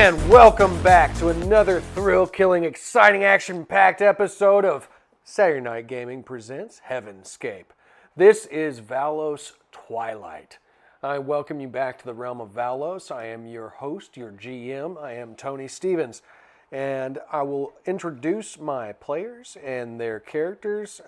And welcome back to another thrill-killing, exciting, action-packed episode of Saturday Night Gaming presents Heavenscape. This is Valos Twilight. I welcome you back to the realm of Valos. I am your host, your GM. I am Tony Stevens. And I will introduce my players and their characters.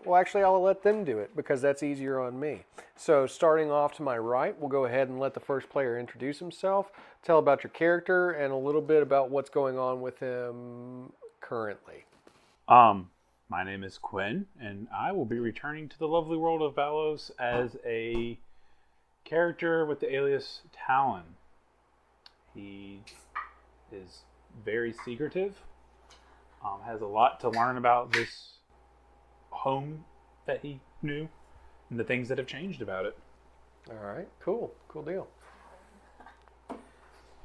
Well, actually, I'll let them do it because that's easier on me. So starting off to my right, we'll go ahead and let the first player introduce himself, tell about your character, and a little bit about what's going on with him currently. My name is Quinn, and I will be returning to the lovely world of Valos as a character with the alias Talon. He is very secretive, has a lot to learn about this home that he knew and the things that have changed about it. All right, cool deal.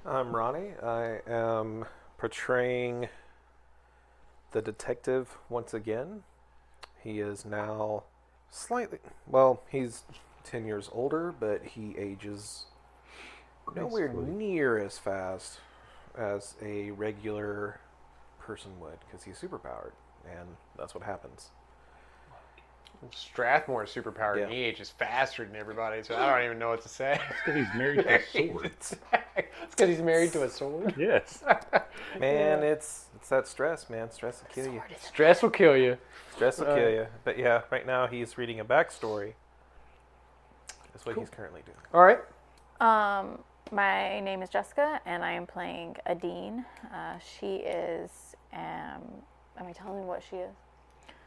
I'm Ronnie. I am portraying the detective once again. He is now he's 10 years older, but he ages nowhere near as fast as a regular person would, because he's superpowered, and that's what happens. Strathmore's superpowered and he ages faster than everybody, so I don't even know what to say. It's because he's married to a sword. It's because he's married to a sword? Yes. Man, it's that stress, man. Stress will kill you. Stress will kill you. Stress will kill you. But yeah, right now he's reading a backstory. That's what he's currently doing. All right. My name is Jessica, and I am playing Adine. She is, am I telling you what she is?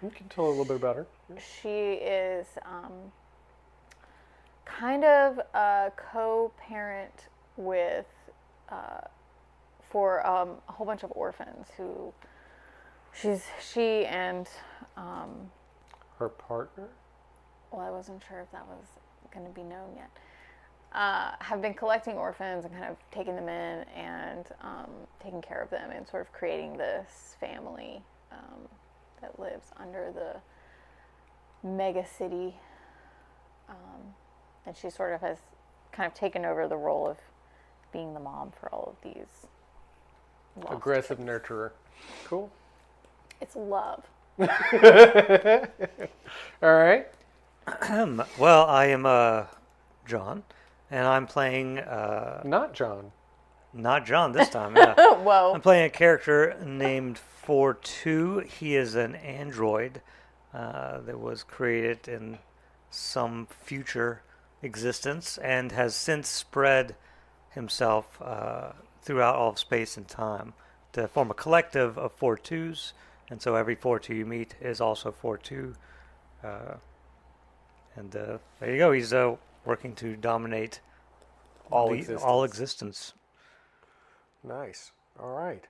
You can tell a little bit about her. She is kind of a co-parent with, for a whole bunch of orphans who, she and... her partner? Well, I wasn't sure if that was going to be known yet. Have been collecting orphans and kind of taking them in and taking care of them and sort of creating this family that lives under the mega city. And she sort of has kind of taken over the role of being the mom for all of these lost aggressive kids. Nurturer. Cool. It's love. All right. Well, I am John. And I'm playing... Not John. Not John this time, yeah. Whoa. I'm playing a character named 42. He is an android that was created in some future existence and has since spread himself throughout all of space and time to form a collective of 42s. And so every 42 you meet is also 42. And there you go. He's... working to dominate all existence. Nice. All right.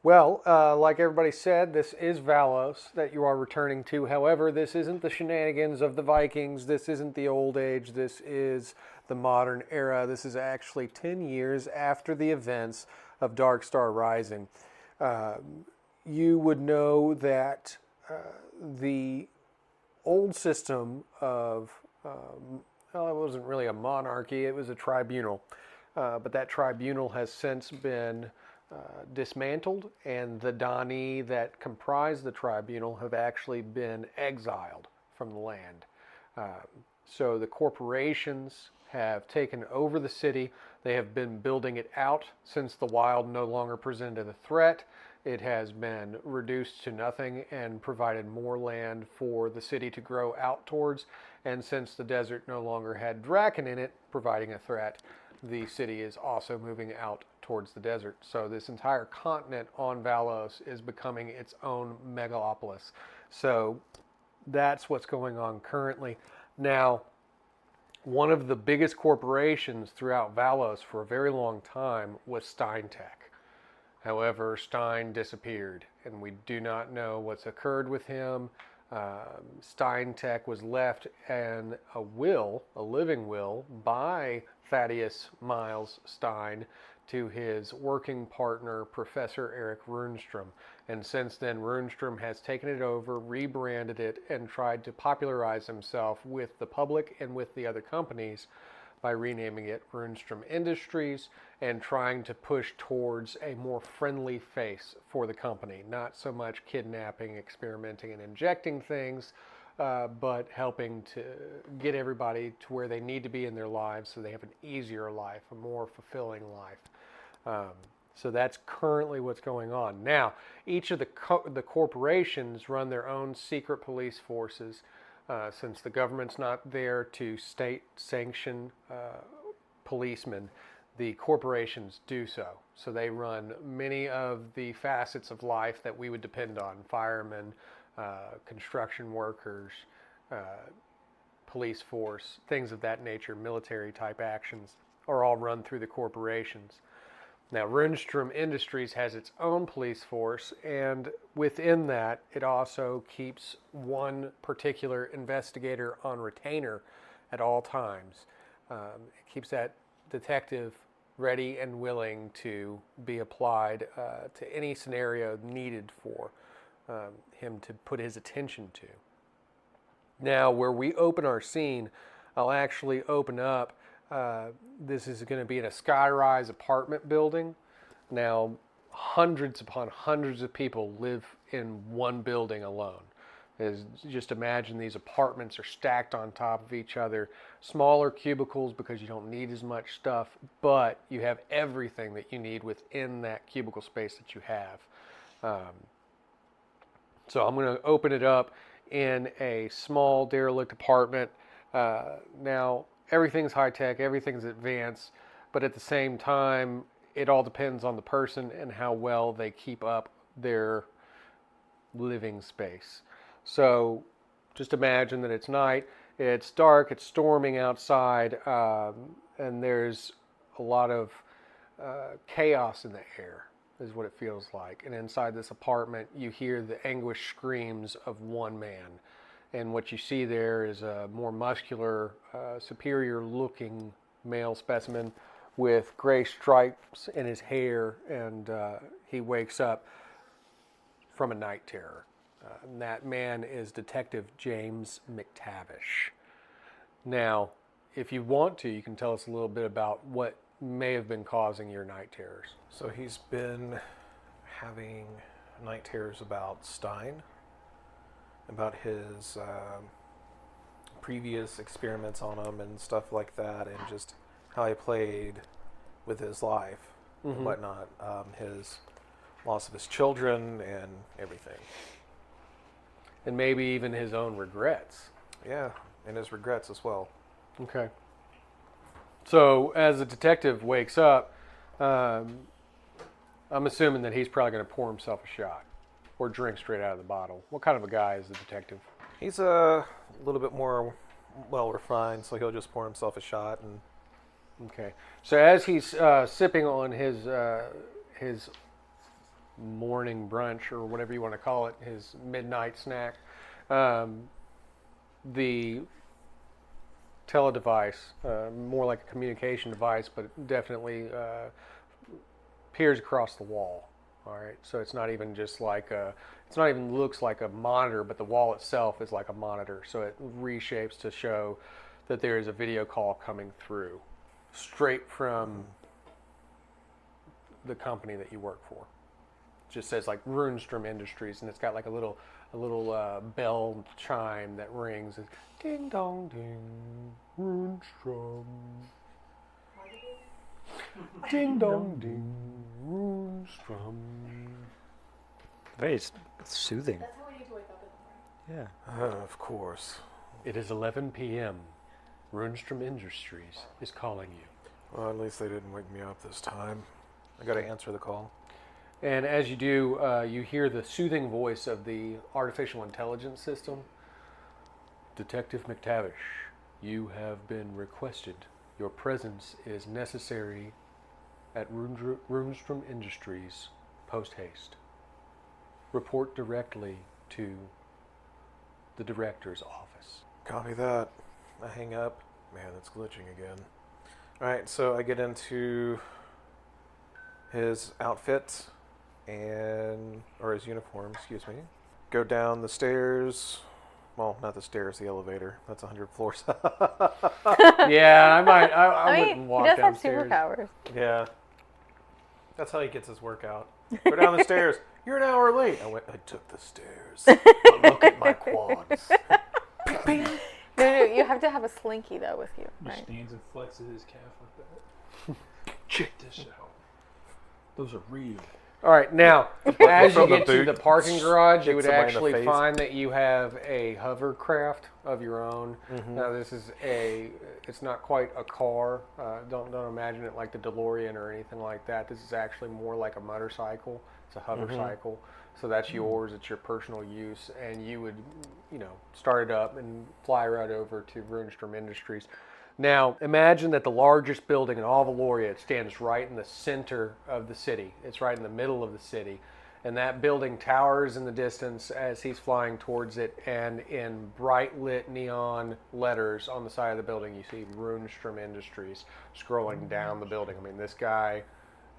Well, like everybody said, this is Valos that you are returning to. However, this isn't the shenanigans of the Vikings. This isn't the old age. This is the modern era. This is actually 10 years after the events of Dark Star Rising. You would know that the old system of... well, it wasn't really a monarchy, it was a tribunal. But that tribunal has since been dismantled, and the Dani that comprise the tribunal have actually been exiled from the land. So the corporations have taken over the city. They have been building it out since the wild no longer presented a threat. It has been reduced to nothing and provided more land for the city to grow out towards. And since the desert no longer had Draken in it, providing a threat, the city is also moving out towards the desert. So this entire continent on Valos is becoming its own megalopolis. So that's what's going on currently. Now, one of the biggest corporations throughout Valos for a very long time was Stein Tech. However, Stein disappeared, and we do not know what's occurred with him. Stein Tech was left in a living will, by Thaddeus Miles Stein to his working partner, Professor Eric Runestraum. And since then, Runestraum has taken it over, rebranded it, and tried to popularize himself with the public and with the other companies by renaming it Runestraum Industries and trying to push towards a more friendly face for the company. Not so much kidnapping, experimenting, and injecting things, but helping to get everybody to where they need to be in their lives so they have an easier life, a more fulfilling life. So that's currently what's going on. Now, each of the corporations run their own secret police forces. Since the government's not there to state-sanction policemen, the corporations do so. So they run many of the facets of life that we would depend on: firemen, construction workers, police force, things of that nature, military-type actions are all run through the corporations. Now, Runestraum Industries has its own police force, and within that, it also keeps one particular investigator on retainer at all times. It keeps that detective ready and willing to be applied to any scenario needed for him to put his attention to. Now, where we open our scene, I'll actually open up. This is going to be in a skyrise apartment building. Now, hundreds upon hundreds of people live in one building alone. Just imagine these apartments are stacked on top of each other. Smaller cubicles because you don't need as much stuff, but you have everything that you need within that cubicle space that you have. So I'm going to open it up in a small derelict apartment. Now, everything's high-tech, everything's advanced, but at the same time, it all depends on the person and how well they keep up their living space. So just imagine that it's night, it's dark, it's storming outside, and there's a lot of chaos in the air, is what it feels like. And inside this apartment, you hear the anguished screams of one man. And what you see there is a more muscular, superior-looking male specimen with gray stripes in his hair, and he wakes up from a night terror. And that man is Detective James McTavish. Now, if you want to, you can tell us a little bit about what may have been causing your night terrors. So he's been having night terrors about Stein, about his previous experiments on him and stuff like that, and just how he played with his life and whatnot, his loss of his children and everything. And maybe even his own regrets. Yeah, and his regrets as well. Okay. So as the detective wakes up, I'm assuming that he's probably going to pour himself a shot or drink straight out of the bottle. What kind of a guy is the detective? He's a little bit more well-refined, so he'll just pour himself a shot. And Okay. So as he's sipping on his morning brunch, or whatever you want to call it, his midnight snack, the teledevice, more like a communication device, but definitely peers across the wall. All right, so it's not even just like it's not even looks like a monitor, but the wall itself is like a monitor. So it reshapes to show that there is a video call coming through, straight from the company that you work for. It just says like Runestraum Industries, and it's got like a little bell chime that rings. It's ding dong ding, Runestraum. Ding dong ding, Runestraum. Very soothing. That's how we need to wake up in the morning. Yeah. of course. It is 11 p.m. Runestraum Industries is calling you. Well, at least they didn't wake me up this time. I got to answer the call. And as you do, you hear the soothing voice of the artificial intelligence system. Detective McTavish, you have been requested. Your presence is necessary at Runestraum Industries post-haste. Report directly to the director's office. Copy that. I hang up. Man, it's glitching again. Alright, so I get into his outfit or his uniform, excuse me. Go down the stairs Well, not the stairs, the elevator. That's 100 floors. Yeah, I I wouldn't mean, walk he does downstairs. have superpowers. Yeah. That's how he gets his workout. Go down the stairs. You're an hour late. I took the stairs. Look at my quads. No, you have to have a slinky though with you, He right? stands and flexes his calf like that. Check this out. Those are real. All right, now as you From the get to boot, the parking garage, you hit would somebody in the actually face. find that you have a hovercraft of your own. Now this is it's not quite a car. Don't imagine it like the DeLorean or anything like that. This is actually more like a motorcycle. It's a hover cycle. So that's yours. It's your personal use, and you would, start it up and fly right over to Runestraum Industries. Now, imagine that the largest building in all of Valoria stands right in the center of the city. It's right in the middle of the city. And that building towers in the distance as he's flying towards it. And in bright lit neon letters on the side of the building, you see Runestraum Industries scrolling down the building. I mean, this guy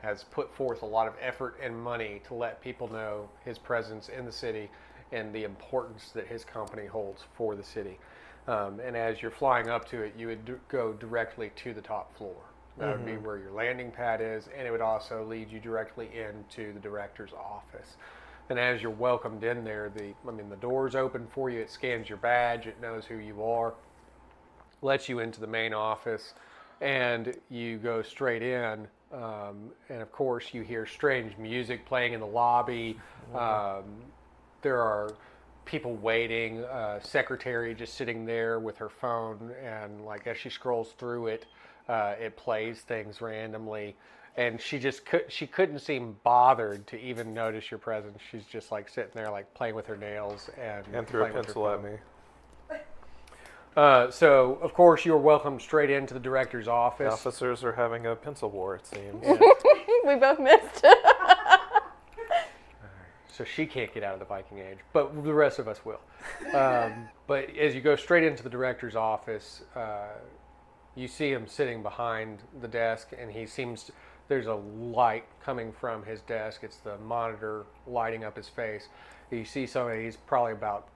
has put forth a lot of effort and money to let people know his presence in the city and the importance that his company holds for the city. And as you're flying up to it, you would go directly to the top floor. That would be where your landing pad is, and it would also lead you directly into the director's office. And as you're welcomed in there, the door's open for you. It scans your badge. It knows who you are, lets you into the main office, and you go straight in. And of course, you hear strange music playing in the lobby. There are people waiting, secretary just sitting there with her phone, and like as she scrolls through it, it plays things randomly, and she couldn't seem bothered to even notice your presence. She's just like sitting there like playing with her nails and threw a playing with her pencil at phone. me. So of course you were welcomed straight into the director's The office. officers are having a pencil war, it seems. We both missed. So she can't get out of the Viking Age, but the rest of us will. But as you go straight into the director's office, you see him sitting behind the desk, and there's a light coming from his desk. It's the monitor lighting up his face. You see somebody, he's probably about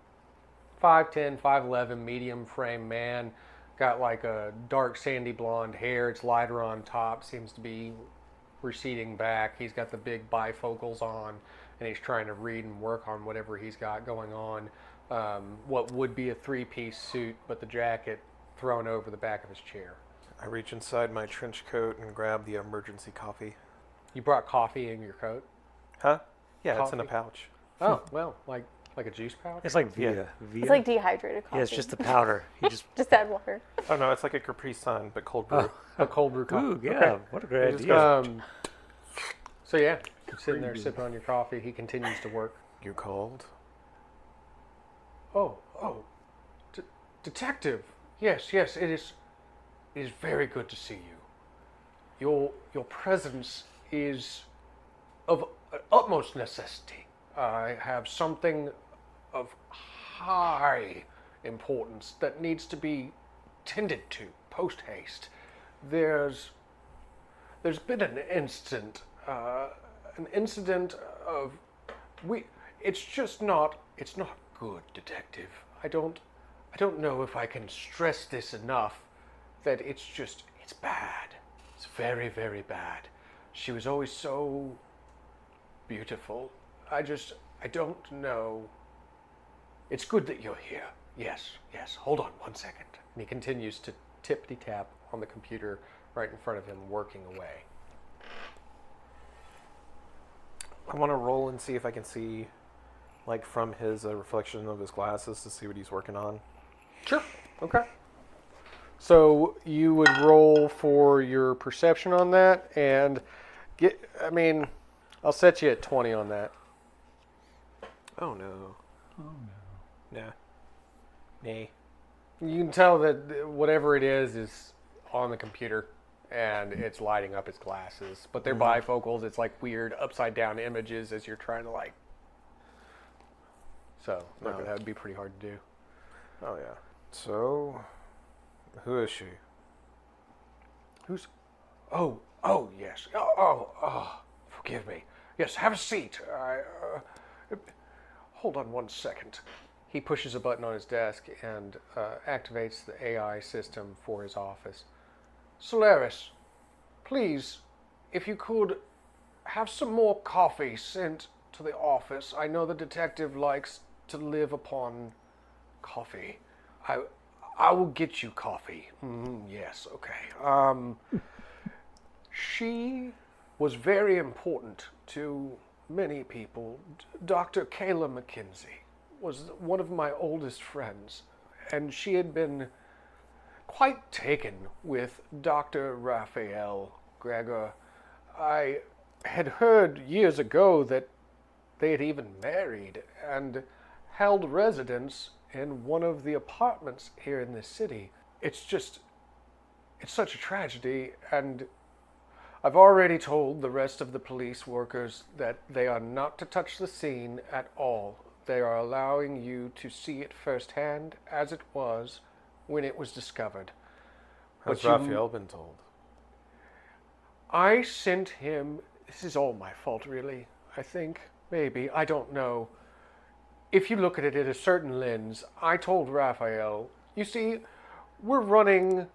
5'10", 5'11", medium frame man, got like a dark sandy blonde hair. It's lighter on top, seems to be receding back. He's got the big bifocals on, and he's trying to read and work on whatever he's got going on. What would be a three-piece suit, but the jacket thrown over the back of his chair. I reach inside my trench coat and grab the emergency coffee. You brought coffee in your coat? Huh? Yeah, it's in a Coffee? pouch. Oh, well, like a juice pouch? It's like Yeah. Via. It's like dehydrated coffee. Yeah, it's just the powder. You just Just add water. Oh no, it's like a Capri Sun, but cold brew. A cold brew coffee. ooh, yeah, Okay. what a great just idea. So yeah, you're sitting there sipping on your coffee. He continues to work. You called? Oh, detective. Yes, it is. It is very good to see you. Your presence is of utmost necessity. I have something of high importance that needs to be tended to post haste. There's been an incident of it's not good, detective. I don't know if I can stress this enough, that it's bad. It's very, very bad. She was always so beautiful. I don't know. It's good that you're here. Yes. Hold on one second. And he continues to tippity-tap on the computer right in front of him, working away. I want to roll and see if I can see, like, from his reflection of his glasses to see what he's working on. Sure. Okay. So you would roll for your perception on that, and I'll set you at 20 on that. Oh no. Nah. Nay. You can tell that whatever it is on the computer, and it's lighting up his glasses. But they're bifocals. It's like weird upside down images as you're trying to like. So no, Okay. that would be pretty hard to do. Oh yeah. So, who is she? Who's? Oh yes. Oh, forgive me. Yes, have a seat. Hold on one second. He pushes a button on his desk and activates the AI system for his office. Solaris, please, if you could have some more coffee sent to the office. I know the detective likes to live upon coffee. I will get you coffee. Yes, okay. She was very important to many people. Dr. Kayla McKenzie was one of my oldest friends, and she had been quite taken with Dr. Raphael Gregor. I had heard years ago that they had even married and held residence in one of the apartments here in this city. It's such a tragedy, and I've already told the rest of the police workers that they are not to touch the scene at all. They are allowing you to see it firsthand as it was when it was discovered. Has Raphael been told? I sent him... This is all my fault, really. I think. Maybe. I don't know. If you look at it in a certain lens, I told Raphael, you see, we're running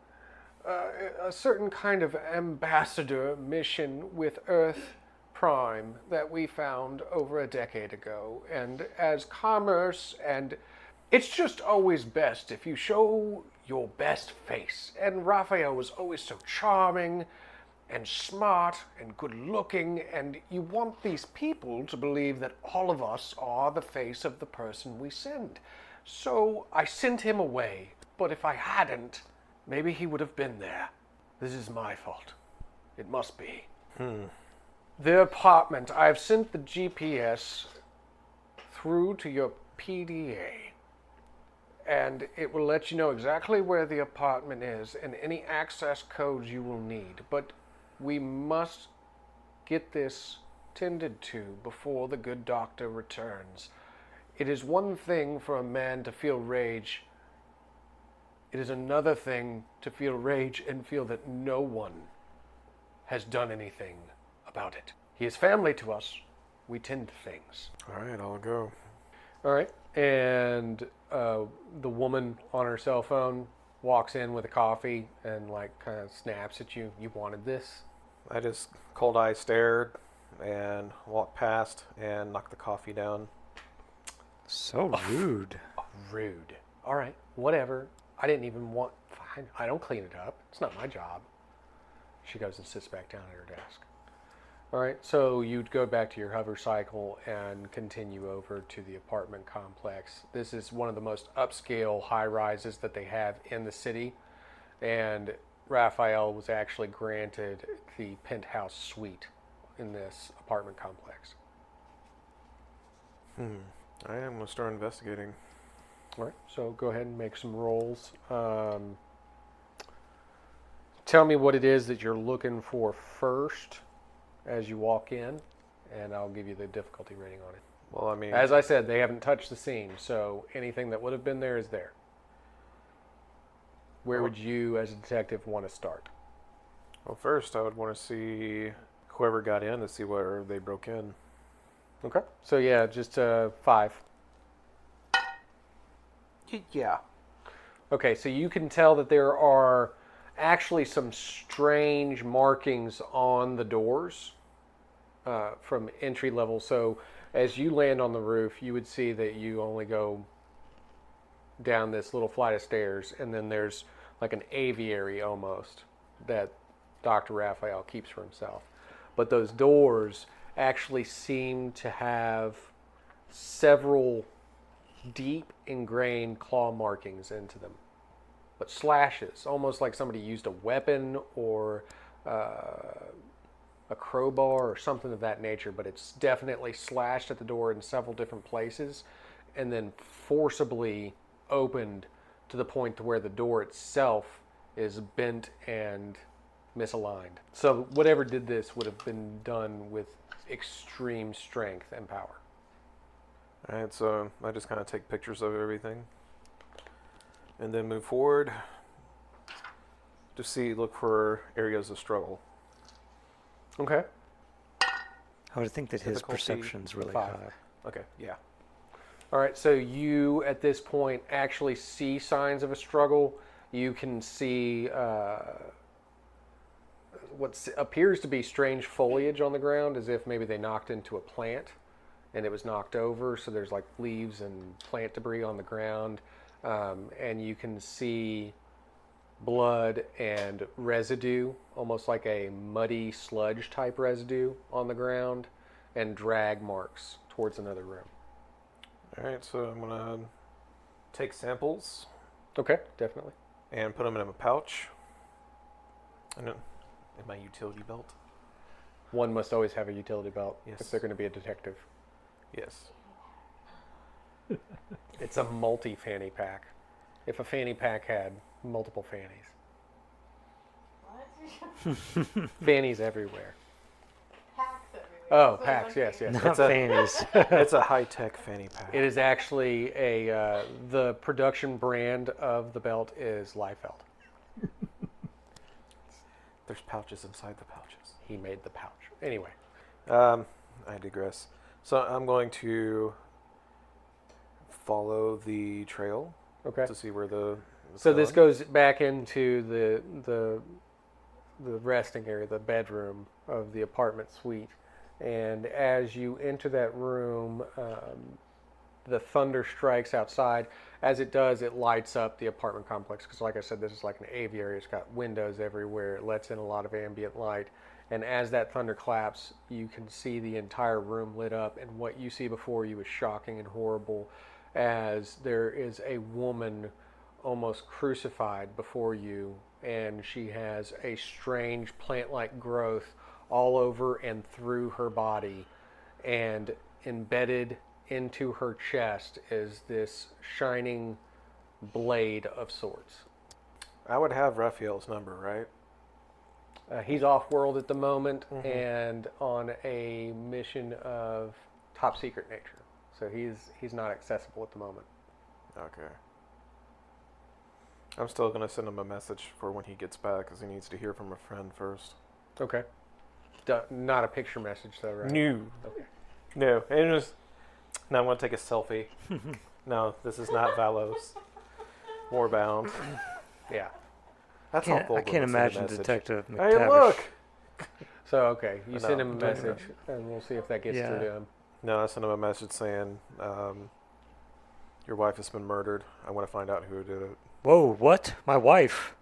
a certain kind of ambassador mission with Earth Prime that we found over a decade ago. And as commerce, and it's just always best if you show your best face. And Raphael was always so charming and smart and good looking, and you want these people to believe that all of us are the face of the person we send. So I sent him away, but if I hadn't, maybe he would have been there. This is my fault. It must be. The apartment, I've sent the GPS through to your PDA, and it will let you know exactly where the apartment is and any access codes you will need. But we must get this tended to before the good doctor returns. It is one thing for a man to feel rage. It is another thing to feel rage and feel that no one has done anything about it. He is family to us. We tend to things. All right, I'll go. All right. And the woman on her cell phone walks in with a coffee and kind of snaps at you. You wanted this? I just cold eye stared and walked past and knocked the coffee down. So rude. Rude. All right. Whatever. I didn't even want... Fine. I don't clean it up. It's not my job. She goes and sits back down at her desk. All right. So you'd go back to your hover cycle and continue over to the apartment complex. This is one of the most upscale high-rises that they have in the city. And Raphael was actually granted the penthouse suite in this apartment complex. I am going to start investigating. All right, so go ahead and make some rolls. Tell me what it is that you're looking for first as you walk in, and I'll give you the difficulty rating on it. Well, I mean... As I said, they haven't touched the scene, so anything that would have been there is there. Where would you, as a detective, want to start? Well, first, I would want to see whoever got in to see where they broke in. Okay. So, yeah, just 5. Yeah. Okay, so you can tell that there are actually some strange markings on the doors from entry level. So, as you land on the roof, you would see that you only go down this little flight of stairs, and then there's like an aviary almost that Dr. Raphael keeps for himself. But those doors actually seem to have several deep ingrained claw markings into them, but slashes, almost like somebody used a weapon or a crowbar or something of that nature, but it's definitely slashed at the door in several different places and then forcibly opened to the point to where the door itself is bent and misaligned. So whatever did this would have been done with extreme strength and power. All right, so I just kind of take pictures of everything and then move forward to look for areas of struggle. Okay. I would think that his Difficulty perception's really 5. high. Okay, yeah. All right, so you at this point actually see signs of a struggle. You can see what appears to be strange foliage on the ground, as if maybe they knocked into a plant and it was knocked over. So there's like leaves and plant debris on the ground, and you can see blood and residue, almost like a muddy sludge type residue on the ground, and drag marks towards another room. All right, so I'm gonna take samples Okay, definitely. and put them in a pouch. And in my utility belt. One must always have a utility belt Yes. if they're going to be a detective. Yes. It's a multi-fanny pack. If a fanny pack had multiple fannies. What? Fannies everywhere. Packs everywhere. Oh, So packs, like- yes, yes. Not It's a- fannies. It's a high-tech fanny pack. It is actually the production brand of the belt is Liefeld. There's pouches inside the pouches. He made the pouch. Anyway, I digress. So I'm going to follow the trail okay. to see where the. So this goes back into the resting area, the bedroom of the apartment suite. And as you enter that room, the thunder strikes outside. As it does, it lights up the apartment complex because, like I said, this is like an aviary. It's got windows everywhere. It lets in a lot of ambient light. And as that thunder claps, you can see the entire room lit up. And what you see before you is shocking and horrible, as there is a woman almost crucified before you, and she has a strange plant-like growth all over and through her body, and embedded into her chest is this shining blade of sorts. I would have Raphael's number, right? He's off-world at the moment and on a mission of top secret nature, so he's not accessible at the moment. Okay. I'm still gonna send him a message for when he gets back because he needs to hear from a friend first. Okay. Not a picture message though, right? No. Okay. No. And just. No, I'm gonna take a selfie. No, this is not Valos. Warbound. Yeah. That's I all. can't imagine Detective Hey, McTavish. look. So okay, you No, send him a don't do message, and we'll see if that gets Yeah. through to him. No, I sent him a message saying, "Your wife has been murdered. I want to find out who did it." Whoa, what? My wife?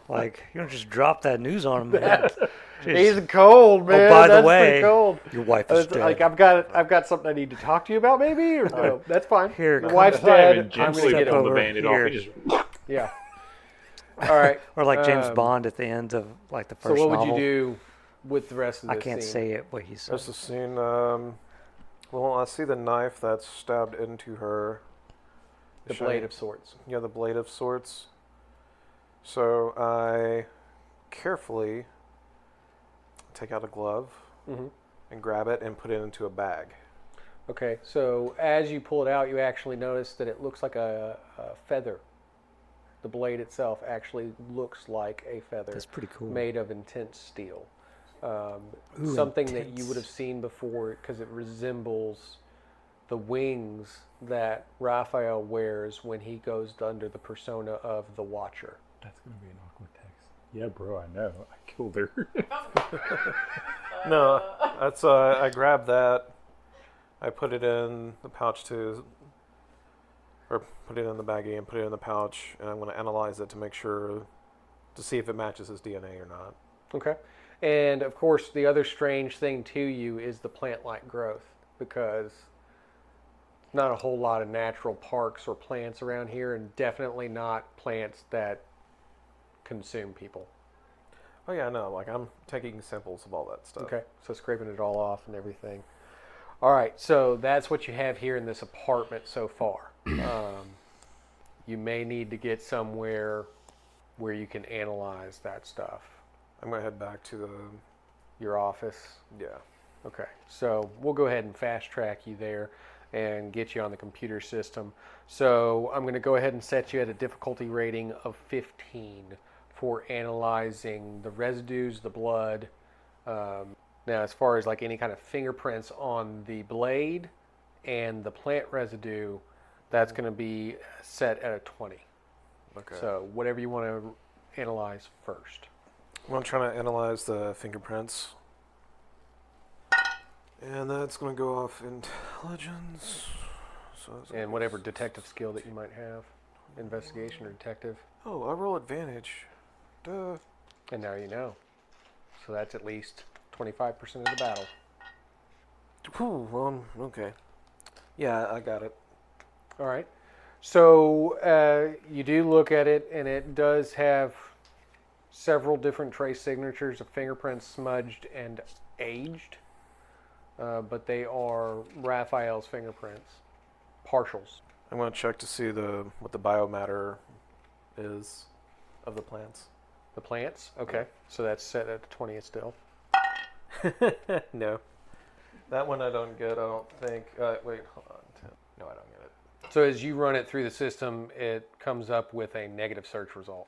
Like, you don't just drop that news on him, man. Jeez. He's cold, man. by the That's way, pretty cold. Your wife is dead. Like I've got something I need to talk to you about, maybe. Or no, that's fine. Here, Your come wife's That's not even dead. I'm gonna gently get step pull him. the over bandit off. here. He just Yeah. All right. Or like James um, Bond at the end of like the So first what would novel. you do with the rest of I this can't scene? say it what he That's says. the scene. Well, I see the knife that's stabbed into her. The Shiny- blade of sorts. Yeah, the blade of sorts. So I carefully take out a glove hmm and grab it and put it into a bag. Okay. So as you pull it out, you actually notice that it looks like a feather. The blade itself actually looks like a feather. That's pretty cool. Made of intense steel. Ooh, Something that you intense. would have seen before because it resembles the wings that Raphael wears when he goes under the persona of the Watcher. That's gonna be an awkward text. Yeah, bro, I know. I killed her. No, that's I grabbed that. I put it in the pouch or put it in the baggie and put it in the pouch, and I'm going to analyze it to make sure to see if it matches his DNA or not. Okay. And of course, the other strange thing to you is the plant-like growth, because not a whole lot of natural parks or plants around here, and definitely not plants that consume people. Oh yeah, no, like I'm taking samples of all that stuff. Okay, so scraping it all off and everything. All right, so that's what you have here in this apartment so far. You may need to get somewhere where you can analyze that stuff. I'm going to head back to the Your office. yeah. Okay, so we'll go ahead and fast track you there and get you on the computer system. So I'm going to go ahead and set you at a difficulty rating of 15 for analyzing the residues, the blood. Now, as far as like any kind of fingerprints on the blade, and the plant residue, that's going to be set at a 20. Okay. So whatever you want to analyze first. Well, I'm trying to analyze the fingerprints. And that's going to go off intelligence. And whatever detective skill that you might have. Investigation or detective. Oh, I roll advantage. Duh. And now you know. So that's at least 25% of the battle. Whew, well, okay. Yeah, I got it. All right. So you do look at it, and it does have several different trace signatures of fingerprints smudged and aged. But they are Raphael's fingerprints. Partials. I'm going to check to see what the biomatter is of the plants. The plants? Okay. So that's set at 20 still. No. That one I don't get, I don't think. Wait, hold on. No, I don't get it. So as you run it through the system, it comes up with a negative search result.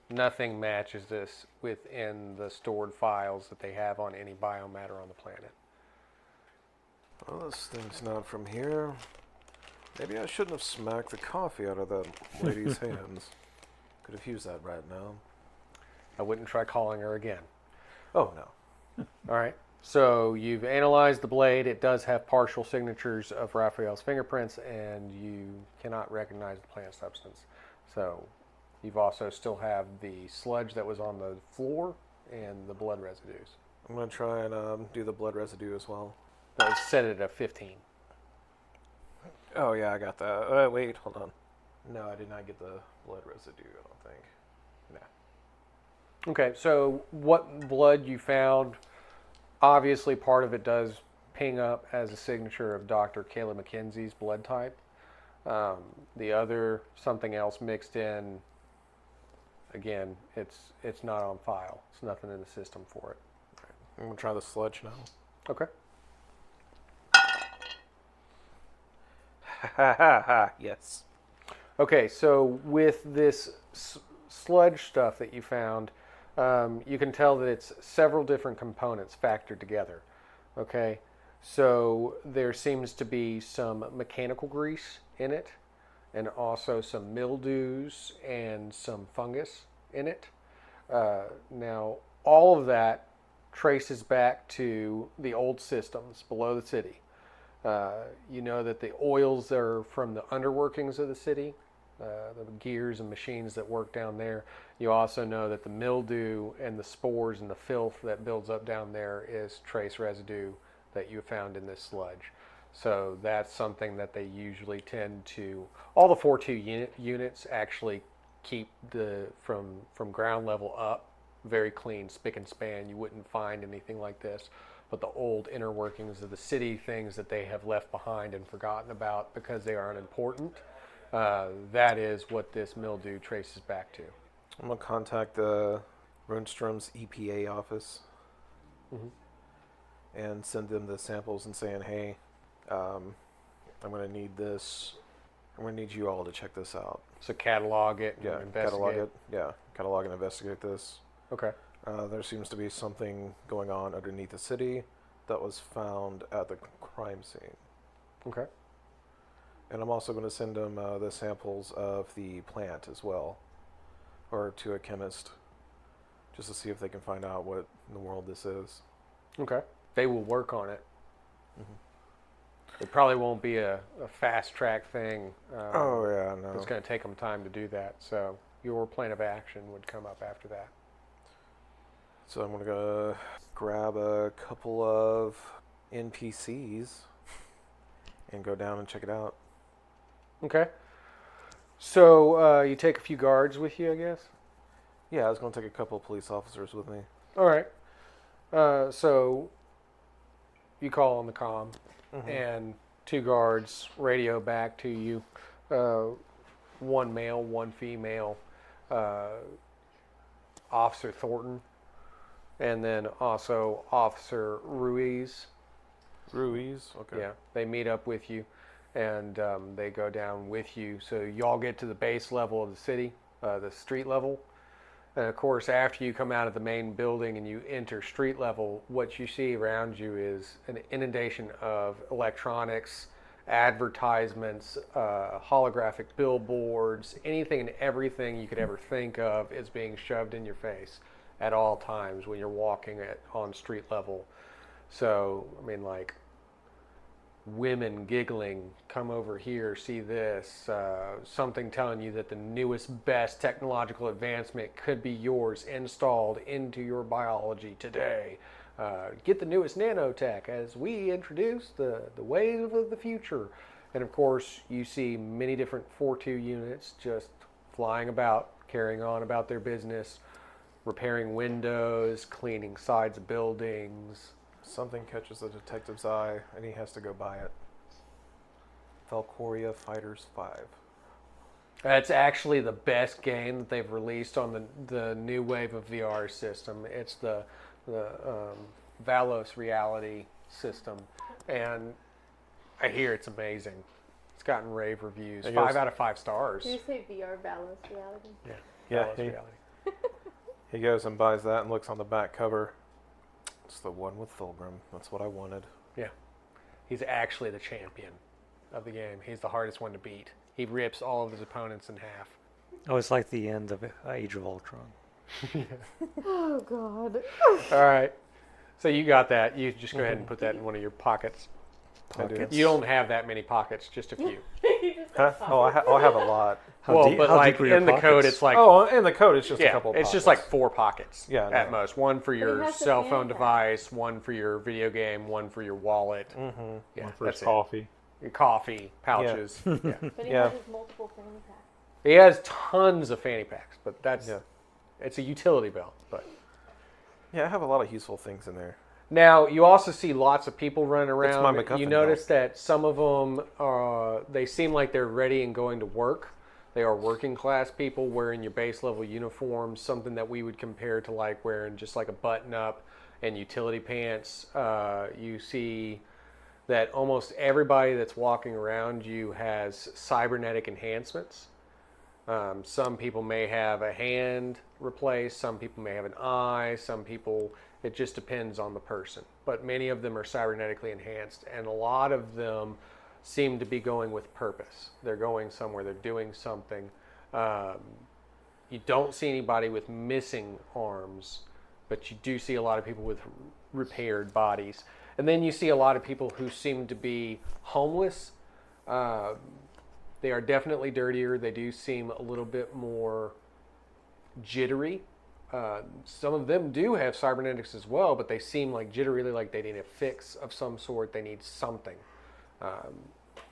Nothing matches this within the stored files that they have on any biomatter on the planet. Well, this thing's not from here. Maybe I shouldn't have smacked the coffee out of that lady's hands. Could have used that right now. I wouldn't try calling her again. Oh, no. All right. So you've analyzed the blade. It does have partial signatures of Raphael's fingerprints, and you cannot recognize the plant substance. So you've also still have the sludge that was on the floor and the blood residues. I'm going to try and do the blood residue as well. That was set at a 15. Oh, yeah, I got that. Wait, hold on. No, I did not get the blood residue, I don't think. Nah. Okay, so what blood you found, obviously part of it does ping up as a signature of Dr. Kayla McKenzie's blood type. The other, something else mixed in, again, it's not on file. It's nothing in the system for it. I'm going to try the sludge now. Okay. Ha ha ha, yes. Okay, so with this sludge stuff that you found, you can tell that it's several different components factored together. Okay, so there seems to be some mechanical grease in it, and also some mildews and some fungus in it. Now, all of that traces back to the old systems below the city. You know that the oils are from the underworkings of the city, the gears and machines that work down there. You also know that the mildew and the spores and the filth that builds up down there is trace residue that you found in this sludge. So that's something that they usually tend to, all the 4-2 units actually keep from ground level up very clean, spick and span. You wouldn't find anything like this. But the old inner workings of the city, things that they have left behind and forgotten about because they are unimportant, that is what this mildew traces back to. I'm going to contact the Runestraum's EPA office and send them the samples and saying, hey, I'm going to need this. I'm going to need you all to check this out. So catalog it and Yeah, investigate. catalog it. Yeah, catalog and investigate this. Okay. There seems to be something going on underneath the city that was found at the crime scene. Okay. And I'm also going to send them the samples of the plant as well, or to a chemist, just to see if they can find out what in the world this is. Okay. They will work on it. It probably won't be a fast track thing. Oh, yeah, no. It's going to take them time to do that. So your plan of action would come up after that. So I'm going to go grab a couple of NPCs and go down and check it out. Okay. So you take a few guards with you, I guess? Yeah, I was going to take a couple of police officers with me. All right. So you call on the comm, and 2 guards radio back to you. 1 male, 1 female. Officer Thornton, and then also Officer Ruiz. Ruiz? Okay. Yeah, they meet up with you, and they go down with you. So y'all get to the base level of the city, the street level. And of course, after you come out of the main building and you enter street level, what you see around you is an inundation of electronics advertisements, holographic billboards, anything and everything you could ever think of is being shoved in your face at all times when you're walking on street level. So, I mean, like, women giggling, come over here, see this, something telling you that the newest, best technological advancement could be yours installed into your biology today. Get the newest nanotech as we introduce the wave of the future. And of course, you see many different 4-2 units just flying about, carrying on about their business, repairing windows, cleaning sides of buildings. Something catches the detective's eye, and he has to go buy it. Valkyria Fighters 5. That's actually the best game that they've released on the new wave of VR system. It's the Valos reality system, and I hear it's amazing. It's gotten rave reviews, 5 out of 5 stars. Did you say VR balance reality? Yeah, Valos reality. he goes and buys that and looks on the back cover. It's the one with Fulgrim. That's what I wanted. Yeah, he's actually the champion of the game. He's the hardest one to beat. He rips all of his opponents in half. Oh, it's like the end of Age of Ultron. Oh God. All right, so you got that. You just go ahead and put that in one of your pockets. Pockets. You don't have that many pockets, just a few. Huh? Oh, I have a lot. How deep in were the your code, pockets? it's like In the code, it's just a couple of it's pockets. just like 4 pockets. Yeah, I at know. most. One for your has the cell fanny phone pack. device, one for your video game, one for your wallet. Mm-hmm. Yeah, One for that's his coffee. Your coffee pouches. Yeah. But he Yeah. has his multiple fanny packs. He has tons of fanny packs, but that's Yeah. it's a utility belt. But Yeah, I have a lot of useful things in there. now you also see lots of people running around. my MacGuffin You notice that some of them they seem like they're ready and going to work. They are working class people wearing your base level uniforms, something that we would compare to like wearing just like a button up and utility pants. You see that almost everybody that's walking around you has cybernetic enhancements. Some people may have a hand replaced, some people may have an eye, some people, it just depends on the person. But many of them are cybernetically enhanced, and a lot of them seem to be going with purpose. They're going somewhere, they're doing something. You don't see anybody with missing arms, but you do see a lot of people with repaired bodies. And then you see a lot of people who seem to be homeless. They are definitely dirtier. They do seem a little bit more jittery. Some of them do have cybernetics as well, but they seem like jittery, like they need a fix of some sort. They need something.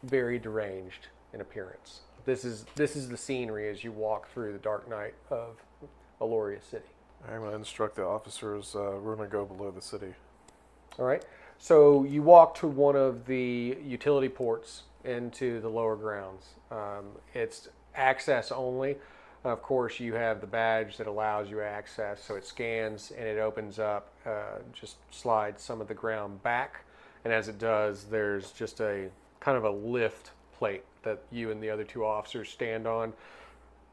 Very deranged in appearance. This is the scenery as you walk through the dark night of Aloria City. I'm going to instruct the officers, we're going to go below the city. All right. So you walk to one of the utility ports into the lower grounds. It's access only. Of course, you have the badge that allows you access, so it scans and it opens up, just slides some of the ground back, and as it does, there's just a kind of a lift plate that you and the other 2 officers stand on,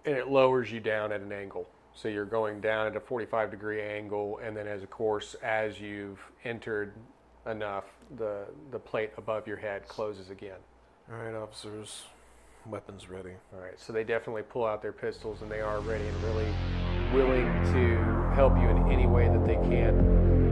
and it lowers you down at an angle. So you're going down at a 45-degree angle, and then as you've entered enough, the plate above your head closes again. All right, officers, weapons ready. All right, so they definitely pull out their pistols, and they are ready and really willing to help you in any way that they can.